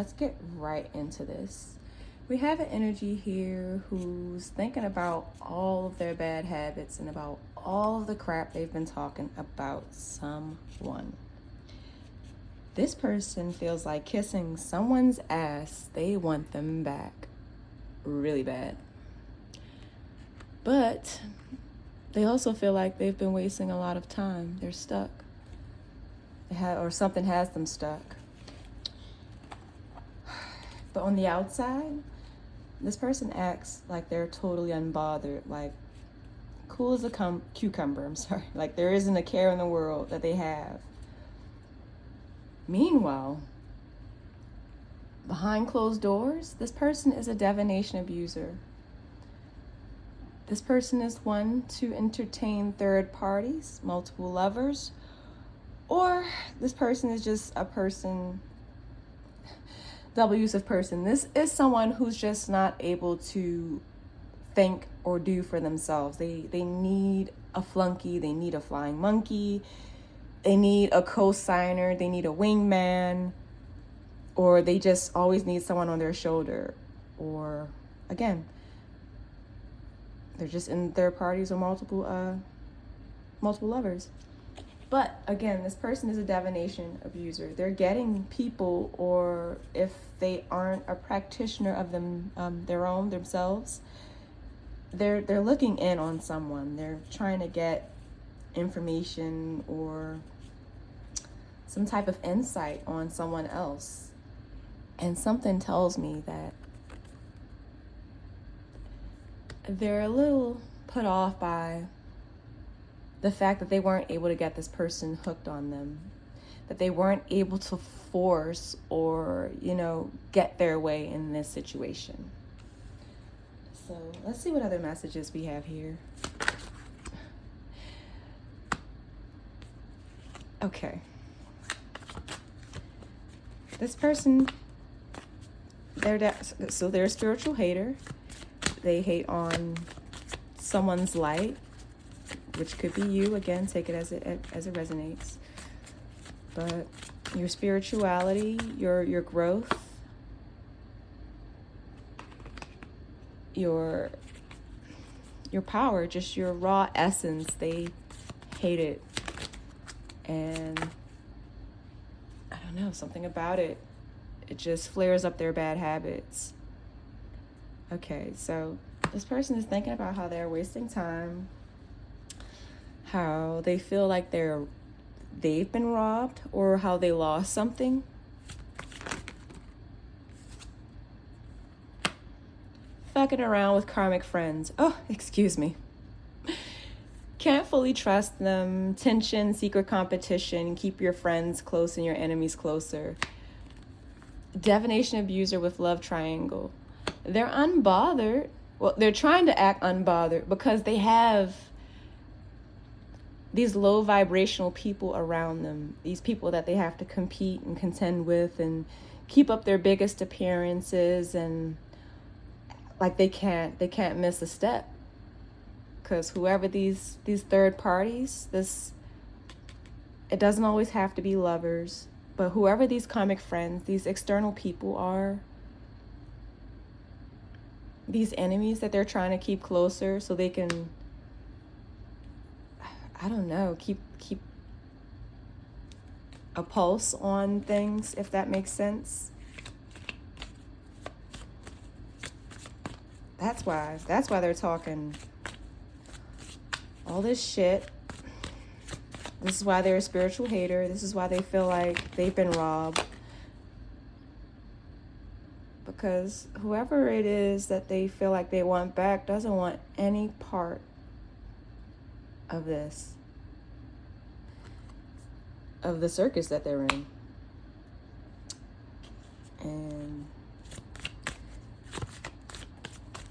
let's get right into this. We have an energy here who's thinking about all of their bad habits and about all of the crap they've been talking about someone. This person feels like kissing someone's ass. They want them back really bad. But they also feel like they've been wasting a lot of time. They're stuck. Or something has them stuck. But on the outside, this person acts like they're totally unbothered, like cool as a cucumber, like there isn't a care in the world that they have. Meanwhile, behind closed doors, this person is a divination abuser. This person is one to entertain third parties, multiple lovers, or this person is just a person, double use of person. This is someone who's just not able to think or do for themselves. They need a flunky, they need a flying monkey, they need a co-signer, they need a wingman, or they just always need someone on their shoulder. Or again, they're just in third parties or multiple lovers. But again, this person is a divination abuser. They're getting people, or if they aren't a practitioner of themselves, they're looking in on someone. They're trying to get information or some type of insight on someone else. And something tells me that they're a little put off by the fact that they weren't able to get this person hooked on them, that they weren't able to force or, get their way in this situation. So let's see what other messages we have here. Okay. This person, they're a spiritual hater. They hate on someone's light, which could be you. Again, take it as it resonates. But your spirituality, your growth, your power, just your raw essence, they hate it. And I don't know, something about it just flares up their bad habits. Okay, so this person is thinking about how they're wasting time, how they feel like they've been robbed, or how they lost something. Fucking around with karmic friends. Oh, excuse me. Can't fully trust them. Tension, secret competition. Keep your friends close and your enemies closer. Divination abuser with love triangle. They're unbothered. Well, they're trying to act unbothered because they have these low vibrational people around them. These people that they have to compete and contend with and keep up their biggest appearances, and like they can't miss a step. Because whoever these third parties, it doesn't always have to be lovers, but whoever these karmic friends, these external people are, these enemies that they're trying to keep closer so they can, I don't know, keep a pulse on things, if that makes sense. That's why they're talking all this shit. This is why they're a spiritual hater. This is why they feel like they've been robbed. Because whoever it is that they feel like they want back doesn't want any part of this, of the circus that they're in. And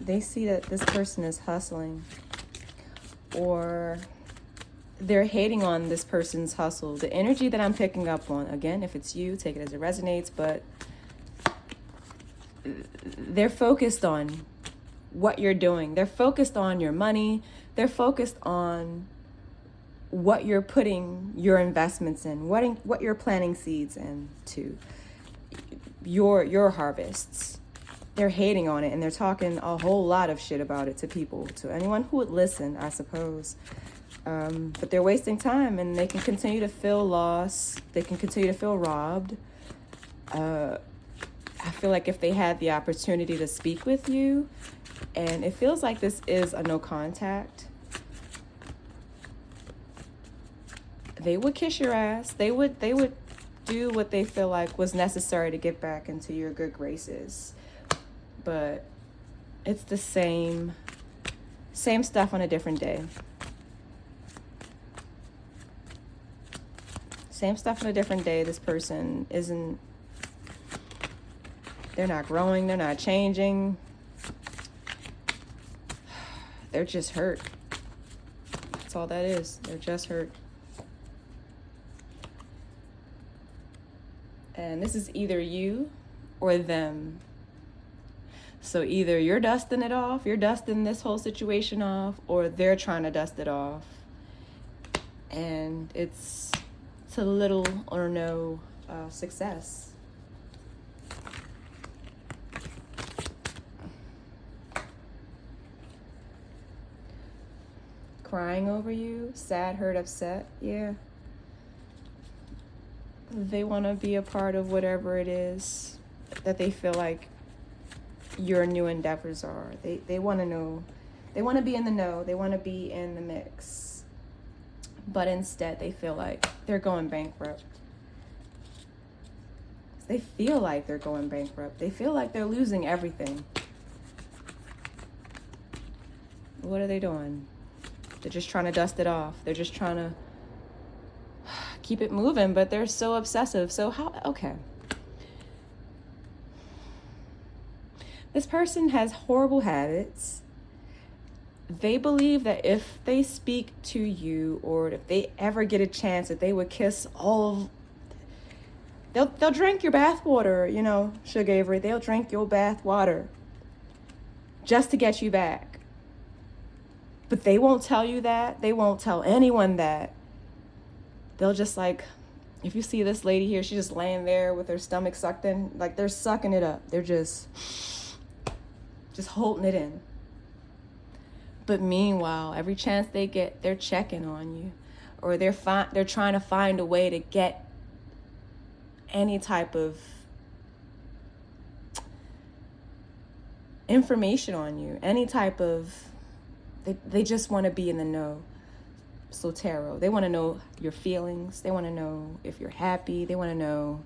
they see that this person is hustling, or they're hating on this person's hustle. The energy that I'm picking up on, again, if it's you, take it as it resonates, but they're focused on what you're doing. They're focused on your money. They're focused on what you're putting your investments in, what you're planting seeds into. your harvests. They're hating on it, and they're talking a whole lot of shit about it to people, to anyone who would listen, I suppose. But they're wasting time, and they can continue to feel lost. They can continue to feel robbed. I feel like if they had the opportunity to speak with you, and it feels like this is a no contact, they would kiss your ass. They would do what they feel like was necessary to get back into your good graces. But it's the same stuff on a different day. Same stuff on a different day. This person they're not growing, they're not changing. They're just hurt. That's all that is. They're just hurt. And this is either you or them. So either you're dusting it off, you're dusting this whole situation off, or they're trying to dust it off. And it's to little or no success. Crying over you, sad, hurt, upset, yeah. They want to be a part of whatever it is that they feel like your new endeavors are. They want to know. They want to be in the know. They want to be in the mix. But instead, they feel like they're going bankrupt. They feel like they're going bankrupt. They feel like they're losing everything. What are they doing? They're just trying to dust it off. They're just trying to keep it moving, but they're so obsessive. So how, okay. This person has horrible habits. They believe that if they speak to you, or if they ever get a chance, that they would kiss all of, they'll drink your bath water, you know, Sugar Avery. They'll drink your bath water just to get you back. But they won't tell you that. They won't tell anyone that. They'll just like, if you see this lady here, she's just laying there with her stomach sucked in, like they're sucking it up. They're just holding it in. But meanwhile, every chance they get, they're checking on you, or they're trying to find a way to get any type of information on you, any type of, they just want to be in the know. So tarot, they want to know your feelings. They want to know if you're happy. They want to know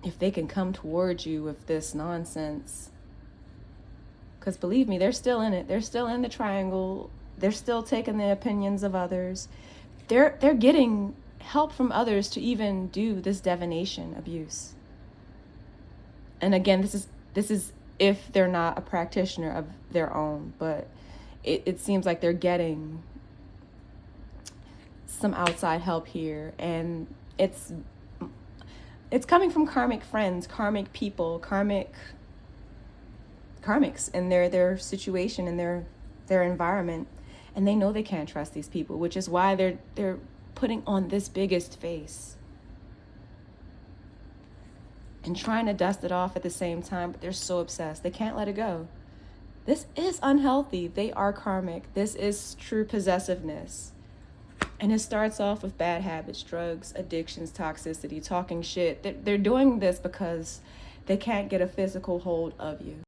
if they can come towards you with this nonsense. Because believe me, they're still in it. They're still in the triangle. They're still taking the opinions of others. They're getting help from others to even do this divination abuse. And again, this is if they're not a practitioner of their own, but it seems like they're getting some outside help here, and it's coming from karmic friends, karmic people, karmics in their situation, in their environment, and they know they can't trust these people, which is why they're putting on this biggest face and trying to dust it off at the same time, but they're so obsessed. They can't let it go. This is unhealthy. They are karmic. This is true possessiveness. And it starts off with bad habits, drugs, addictions, toxicity, talking shit. They're doing this because they can't get a physical hold of you.